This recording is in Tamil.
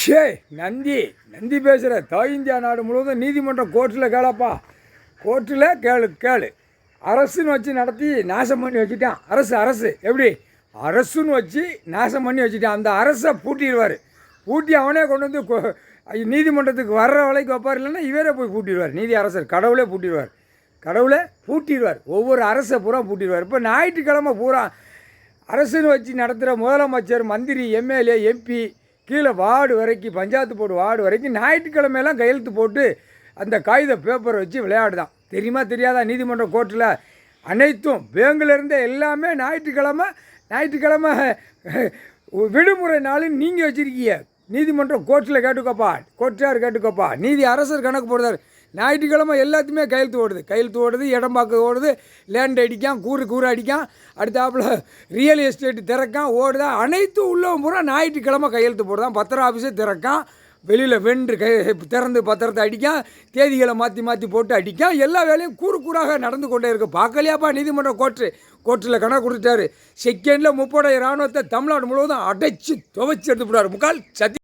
ஷே நந்தி நந்தி பேசுகிற தாய் இந்தியா நாடு முழுவதும் நீதிமன்றம் கோர்ட்டில் கேளப்பா, கோர்ட்டில் கேளு. அரசுன்னு வச்சு நடத்தி நாசம் பண்ணி வச்சுட்டான். அரசு எப்படி அரசுன்னு வச்சு நாசம் பண்ணி வச்சுட்டான். அந்த அரசை பூட்டிடுவார். பூட்டி அவனே கொண்டு வந்து நீதிமன்றத்துக்கு வர்ற வரைக்கும் வைப்பார். இல்லைன்னா இவரே போய் பூட்டிடுவார். நீதி அரசர் கடவுளே பூட்டிடுவார். ஒவ்வொரு அரசை பூரா பூட்டிடுவார். இப்போ ஞாயிற்றுக்கிழமை பூரா அரசுன்னு வச்சு நடத்துகிற முதலமைச்சர், மந்திரி, எம்எல்ஏ, எம்பி கீழே வார்டு வரைக்கும், பஞ்சாயத்து போர்டு வார்டு வரைக்கும் ஞாயிற்றுக்கிழமையெல்லாம் கையெழுத்து போட்டு அந்த காகித பேப்பரை வச்சு விளையாடுதான். தெரியாதா? நீதிமன்ற கோர்ட்டில் அனைத்தும் பேங்கிலிருந்தே எல்லாமே ஞாயிற்றுக்கிழமை விடுமுறை நாளுன்னு நீங்கள் வச்சுருக்கீங்க. நீதிமன்றம் கோர்ட்டில் கேட்டுக்கோப்பா. நீதி அரசர் கணக்கு போடுறாரு. ஞாயிற்றுக்கிழமை எல்லாத்தையுமே கையெழுத்து ஓடுது, இடம் பார்க்க ஓடுது, லேண்ட் அடிக்கான், கூறு அடிக்கான், அடுத்தாப்புல ரியல் எஸ்டேட்டு திறக்கான், ஓடுதா. அனைத்தும் உள்ளவன் பூரா ஞாயிற்றுக்கிழமை கையெழுத்து போடுதான். பத்திர ஆஃபீஸை திறக்கான், வெளியில் திறந்து பத்திரத்தை அடிக்கான், தேதிகளை மாற்றி போட்டு அடிக்கான். எல்லா வேலையும் கூறாக நடந்து கொண்டே இருக்கு. பார்க்கலையாப்பா நீதிமன்ற கோர்ட்டில் கணக்கு கொடுத்துட்டாரு. செகண்டில் 30,000 இராணுவத்தை தமிழ்நாடு முழுவதும் அடைச்சி துவைச்சி எடுத்து போடுவார். முக்கால் சத்தி